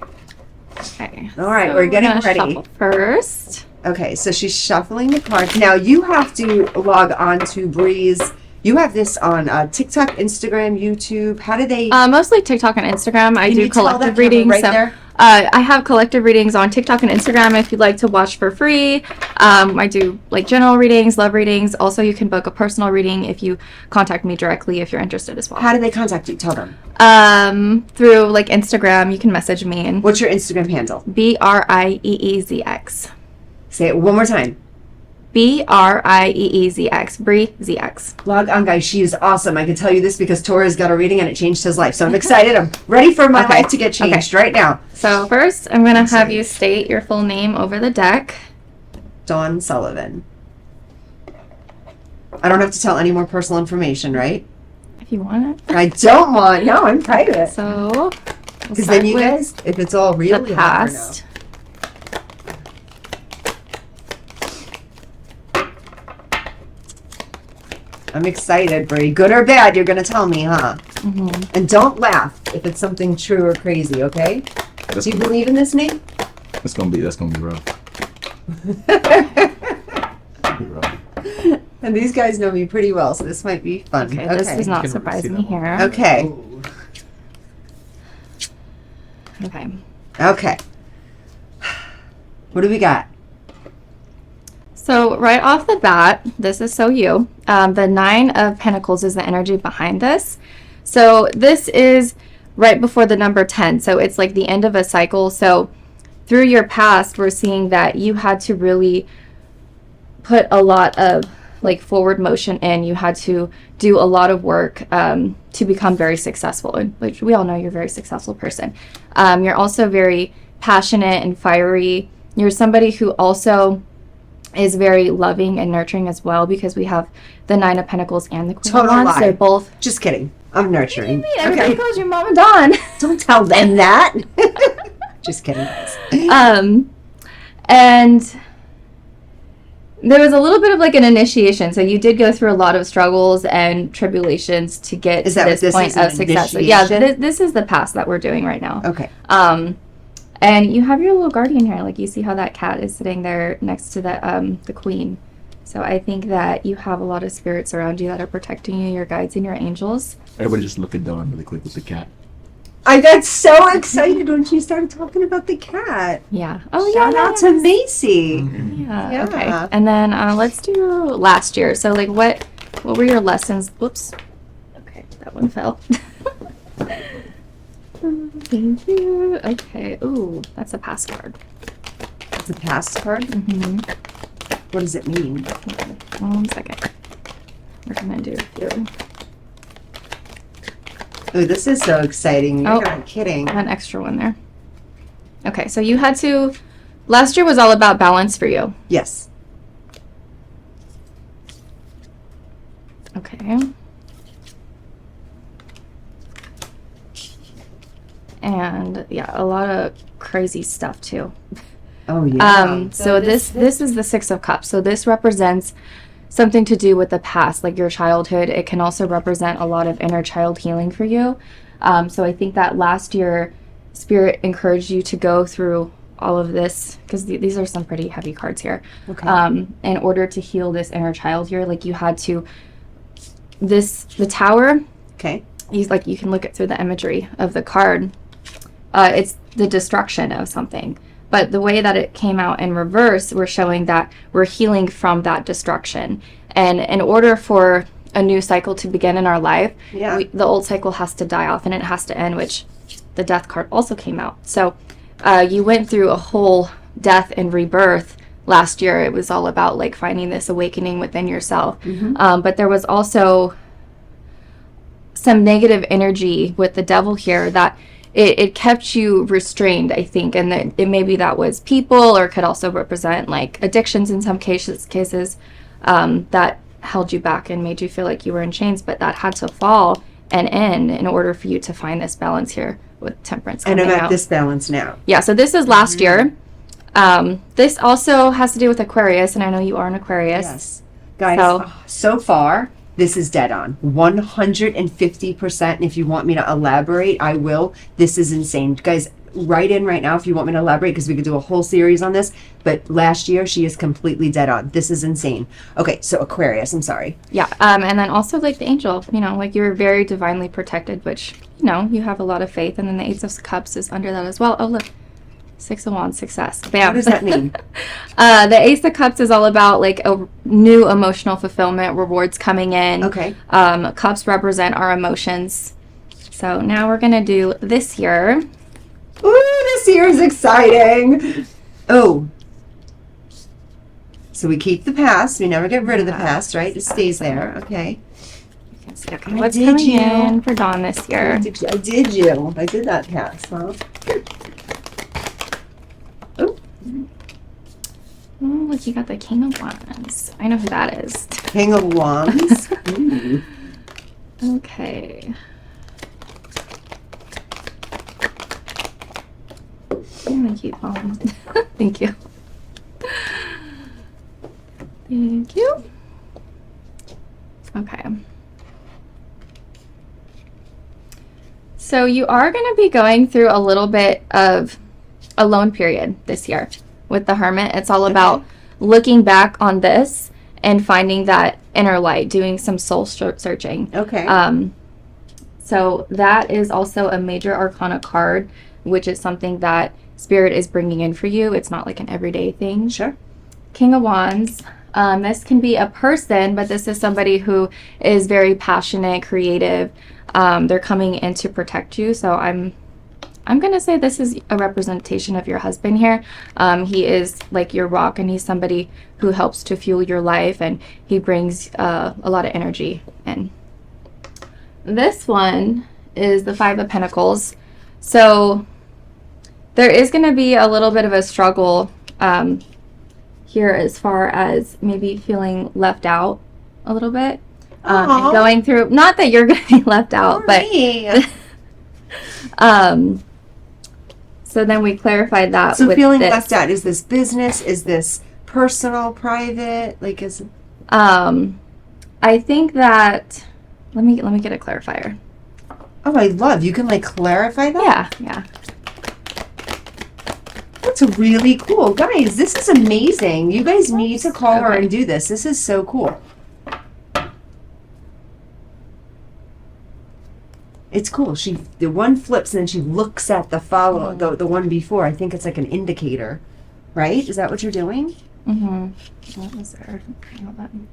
Okay. All right, so we're getting gonna ready. shuffle first. Okay, so she's shuffling the cards. Now you have to log on to Breeze. You have this on TikTok, Instagram, YouTube. How do they? Mostly TikTok and Instagram. I Can do you tell that collective camera readings. right So, there? I have collective readings on TikTok and Instagram if you'd like to watch for free. I do like general readings, love readings. Also, you can book a personal reading if you contact me directly if you're interested as well. How do they contact you? Tell them. Through like Instagram, you can message me. And What's your Instagram handle? BRIEEZX. Say it one more time. BRIEEZX. BRIEZX. Log on, guys. She is awesome. I can tell you this because Torres got a reading and it changed his life. So I'm excited. I'm ready for my life to get changed right now. So first, I'm gonna have you state your full name over the deck. Dawn Sullivan. I don't have to tell any more personal information, right? If you want it. I don't want. No, I'm private. So, because then you guys, if it's all real, the you'll never know. past. I'm excited, Brie. Good or bad, you're gonna tell me, huh? Mm-hmm. And don't laugh if it's something true or crazy, okay? Do you believe in this, Nate? That's gonna be rough. And these guys know me pretty well, so this might be fun. Okay, this does not surprise me here. Okay. Okay. Okay. What do we got? So right off the bat, this is so you. The 9 of Pentacles is the energy behind this. So this is right before the number 10. So it's like the end of a cycle. So through your past, we're seeing that you had to really put a lot of like forward motion in. You had to do a lot of work to become very successful. And like we all know you're a very successful person. You're also very passionate and fiery. You're somebody who also is very loving and nurturing as well, because we have the 9 of Pentacles and the Queen of Wands. They're both. Just kidding. I'm nurturing. What do you mean? Everybody calls you Mama Dawn. Don't tell them that. Just kidding, guys. And there was a little bit of like an initiation. So you did go through a lot of struggles and tribulations to get to this point of success. So yeah, this is the past that we're doing right now. Okay. And you have your little guardian here. Like you see how that cat is sitting there next to the queen. So I think that you have a lot of spirits around you that are protecting you, your guides and your angels. Everybody just look at Dawn really quick with the cat. I got so excited when she started talking about the cat. Yeah. Oh, Shout out to Macy. Yeah. Okay. And then let's do last year. So like what were your lessons? Whoops. Okay, that one fell. Thank you. Okay. Ooh, that's a pass card. That's a pass card? Mm-hmm. What does it mean? 1 second. We're gonna do a few. Oh, this is so exciting. You're not kidding. An extra one there. Okay, so you had to. Last year was all about balance for you. Yes. Okay. And yeah, a lot of crazy stuff too. Oh yeah. So this is the 6 of Cups. So this represents something to do with the past, like your childhood. It can also represent a lot of inner child healing for you. So I think that last year, Spirit encouraged you to go through all of this, because these are some pretty heavy cards here. Okay. In order to heal this inner child here, like you had to. The Tower. Okay. You can look it through the imagery of the card. It's the destruction of something. But the way that it came out in reverse, we're showing that we're healing from that destruction. And in order for a new cycle to begin in our life, the old cycle has to die off and it has to end, which the death card also came out. So you went through a whole death and rebirth last year. It was all about like finding this awakening within yourself. But there was also some negative energy with the devil here that it kept you restrained, I think, and that it maybe that was people, or could also represent like addictions in some cases that held you back and made you feel like you were in chains, but that had to fall and end in order for you to find this balance here with temperance coming And I'm at out. this balance now. Yeah, so this is last year. This also has to do with Aquarius, and I know you are an Aquarius. Yes. Guys, so far, this is dead on. 150%. And if you want me to elaborate, I will. This is insane. Guys, write in right now if you want me to elaborate, because we could do a whole series on this. But last year, she is completely dead on. This is insane. Okay, so Aquarius, I'm sorry. Yeah, and then also like the angel, like you're very divinely protected, which, you have a lot of faith. And then the Ace of Cups is under that as well. Oh, look. 6 of Wands, success. Bam. What does that mean? The Ace of Cups is all about like a new emotional fulfillment, rewards coming in. Okay. Cups represent our emotions. So now we're going to do this year. Ooh, this year is exciting. Oh. So we keep the past. We never get rid of the past, right? It stays there. Okay. What's coming in for Dawn this year? I did you. I did that past, huh? Oh, look, you got the King of Wands. I know who that is. King of Wands? Okay. I'm gonna keep on. Thank you. Thank you. Okay. So you are going to be going through a little bit of a lone period this year with the Hermit. It's all about looking back on this and finding that inner light, doing some soul searching. Okay. So that is also a major arcana card, which is something that Spirit is bringing in for you. It's not like an everyday thing. Sure. King of Wands. This can be a person, but this is somebody who is very passionate, creative. They're coming in to protect you. So I'm going to say this is a representation of your husband here. He is like your rock, and he's somebody who helps to fuel your life, and he brings a lot of energy in. This one is the Five of Pentacles. So there is going to be a little bit of a struggle here as far as maybe feeling left out a little bit. And going through, not that you're going to be left out, but so then we clarified that. So with feeling this. left out, is this business? Is this personal, private? Like, is I think that let me get a clarifier. Oh, I love you can like clarify that? Yeah. That's really cool. Guys, this is amazing. You guys need to call her and do this. This is so cool. It's cool. The one flips and then she looks at the follow the one before. I think it's like an indicator, right? Is that what you're doing? Mm-hmm. What was there? Hold on.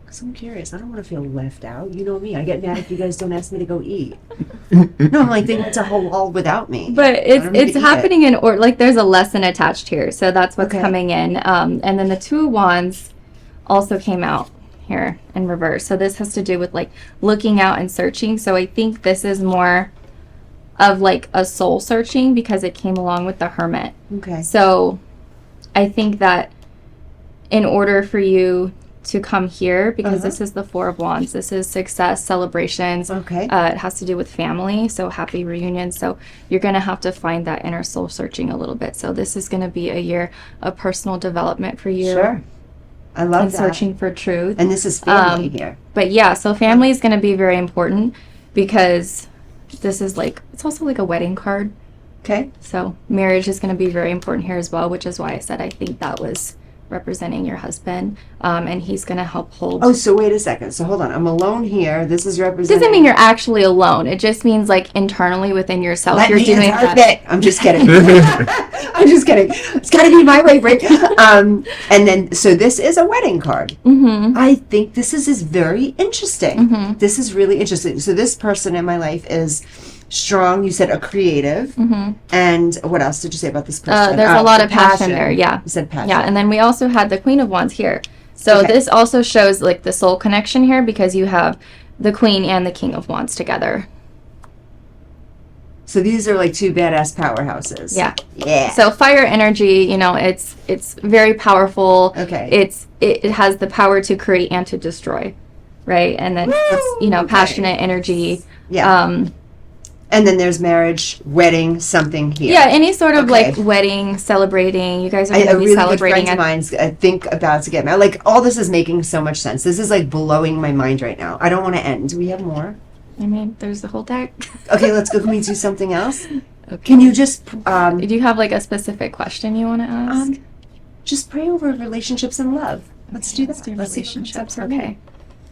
Because I'm curious. I don't want to feel left out. You know me. I get mad if you guys don't ask me to go eat. No, I'm like, they went to all without me. But it's happening in or like there's a lesson attached here. So that's what's coming in. And then the Two of Wands also came out here in reverse. So this has to do with like looking out and searching. So I think this is more of like a soul searching because it came along with the Hermit. Okay. So I think that in order for you to come here, because this is the Four of Wands, this is success, celebrations. Okay. It has to do with family, so happy reunions. So you're going to have to find that inner soul searching a little bit. So this is going to be a year of personal development for you. Sure. I love and that. Searching for truth. And this is family here. But yeah, so family is going to be very important because this is like, it's also like a wedding card. Okay. So marriage is going to be very important here as well, which is why I said I think that was representing your husband, and he's going to help hold. Oh, so wait a second. So hold on. I'm alone here. This is representing. Doesn't mean you're actually alone. It just means like internally within yourself, Let you're me doing insert that. it. I'm just kidding. I'm just kidding. It's got to be my way, right? And then, so this is a wedding card. I think this is very interesting. This is really interesting. So this person in my life is strong. You said a creative. And what else did you say about this person? There's a lot of passion there. Yeah. You said passion. Yeah. And then we also had the Queen of Wands here. So this also shows like the soul connection here, because you have the Queen and the King of Wands together. So these are like two badass powerhouses. Yeah. Yeah. So fire energy, you know, it's very powerful. Okay. It has the power to create and to destroy, right? And then it's, you know, passionate energy. Yeah. And then there's marriage, wedding, something here. Yeah, any sort of like wedding, celebrating. You guys are going to be really celebrating. Good friend of mine's, I think, about to get married. Like, all this is making so much sense. This is like blowing my mind right now. I don't want to end. Do we have more? I mean, there's the whole deck. Okay, let's go. Can we do something else? Okay. Can you just... do you have like a specific question you want to ask? Just pray over relationships and love. Let's do that. Let's do Let's see relationships. what's up for Okay. me.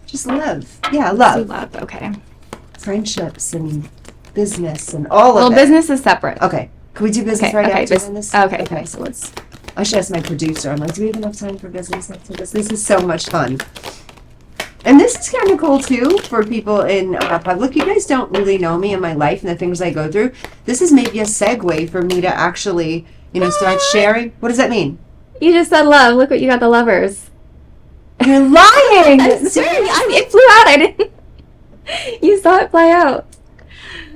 Just love. Yeah, love. Let's do love. Okay. Friendships and business and all of it. Well, business is separate. Okay. Can we do business right after this? Okay, so let's... I should ask my producer. I'm like, do we have enough time for business after this? This is so much fun. And this is kind of cool, too, for people in public. You guys don't really know me and my life and the things I go through. This is maybe a segue for me to actually, you know, start sharing. What does that mean? You just said love. Look what you got, the lovers. You're lying! Seriously, it flew out. I didn't... You saw it fly out.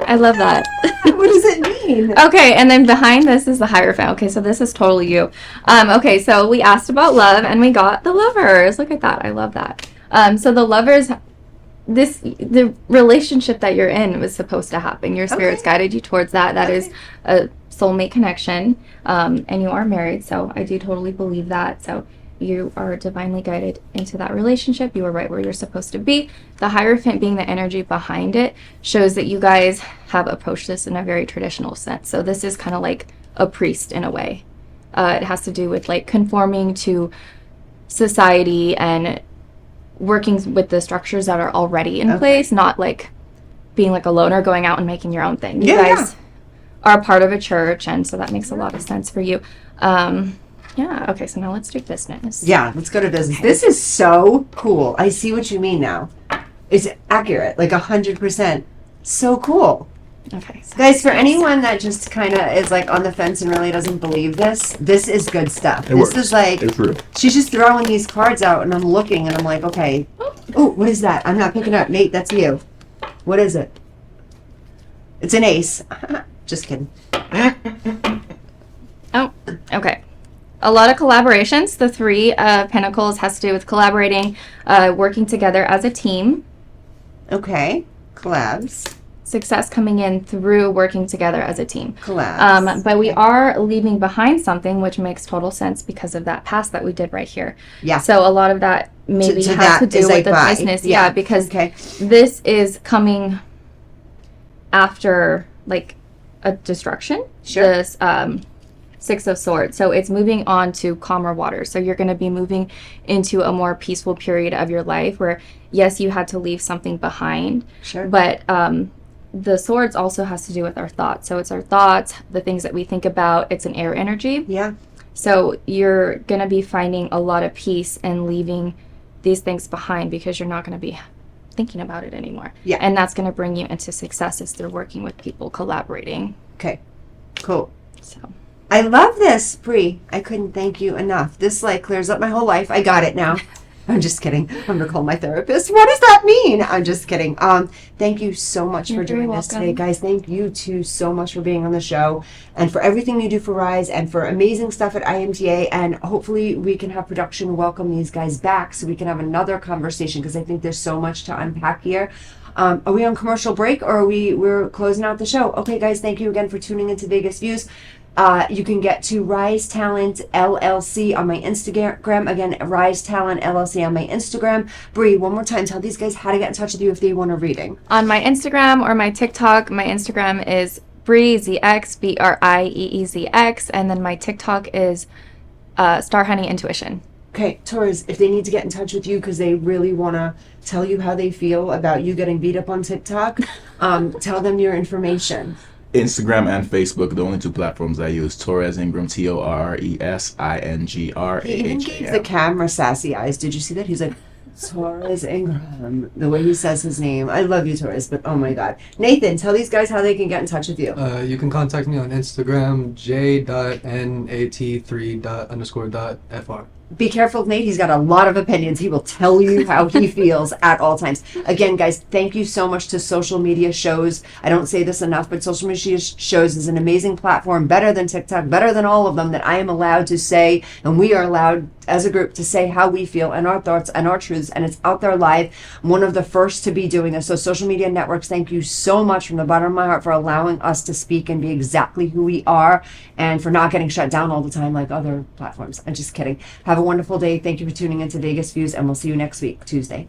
I love that. What does it mean? Okay, and then behind this is the Hierophant. Okay, so this is totally you. Okay, so we asked about love, and we got the lovers. Look at that. I love that. So the lovers, the relationship that you're in was supposed to happen. Your spirits guided you towards that. That is a soulmate connection, and you are married, so I do totally believe that. So you are divinely guided into that relationship. You are right where you're supposed to be. The Hierophant, being the energy behind it, shows that you guys have approached this in a very traditional sense. So this is kind of like a priest in a way. It has to do with like conforming to society and working with the structures that are already in place, not like being like a loner going out and making your own thing. You guys are part of a church, and so that makes a lot of sense for you. Yeah, okay, so now let's do business. Yeah, let's go to business. Okay. This is so cool. I see what you mean now. It's accurate, like 100%. So cool. Okay. So guys, for anyone that just kind of is like on the fence and really doesn't believe this is good stuff. This is like, it's real. She's just throwing these cards out and I'm looking and I'm like, okay. Oh, what is that? I'm not picking up. Nate, that's you. What is it? It's an ace. Just kidding. Oh, okay. A lot of collaborations. The Three of Pentacles has to do with collaborating, working together as a team. Okay. Collabs. Success coming in through working together as a team. Collabs. But we are leaving behind something, which makes total sense because of that past that we did right here. Yeah. So a lot of that maybe has to do with the business. Yeah, because this is coming after like a destruction. Sure. This Six of Swords. So it's moving on to calmer waters. So you're going to be moving into a more peaceful period of your life where, yes, you had to leave something behind. Sure. But the swords also has to do with our thoughts. So it's our thoughts, the things that we think about. It's an air energy. Yeah. So you're going to be finding a lot of peace and leaving these things behind because you're not going to be thinking about it anymore. Yeah. And that's going to bring you into successes through working with people, collaborating. Okay. Cool. So I love this, Bree. I couldn't thank you enough. This like clears up my whole life. I got it now. I'm just kidding. I'm gonna call my therapist. What does that mean? I'm just kidding. Thank you so much for doing this today, guys. Thank you too so much for being on the show and for everything you do for Rise and for amazing stuff at IMTA. And hopefully we can have production welcome these guys back so we can have another conversation because I think there's so much to unpack here. Are we on commercial break or we're closing out the show? Okay, guys. Thank you again for tuning into Vegas Views. You can get to Rise Talent LLC on my Instagram. Again, Rise Talent LLC on my Instagram. Bree, one more time, tell these guys how to get in touch with you if they want a reading. On my Instagram or my TikTok, my Instagram is BrieZX, BRIEEZX, and then my TikTok is Star Honey Intuition. Okay, Torres, if they need to get in touch with you because they really want to tell you how they feel about you getting beat up on TikTok, tell them your information. Instagram and Facebook, the only two platforms I use. Torres Ingram, TORESINGRAHAM. He even gave the camera sassy eyes. Did you see that? He's like, Torres Ingraham. The way he says his name. I love you, Torres, but oh my God. Nathan, tell these guys how they can get in touch with you. You can contact me on Instagram, j.nat3._.fr. Be careful of Nate. He's got a lot of opinions. He will tell you how he feels at all times. Again, guys, thank you so much to social media shows. I don't say this enough, but social media shows is an amazing platform, better than TikTok, better than all of them, that I am allowed to say, and we are allowed as a group to say how we feel and our thoughts and our truths, and it's out there live. I'm one of the first to be doing this. So social media networks, thank you so much from the bottom of my heart for allowing us to speak and be exactly who we are, and for not getting shut down all the time like other platforms. I'm just kidding. Have a wonderful day. Thank you for tuning into Vegas Views, and we'll see you next week, Tuesday.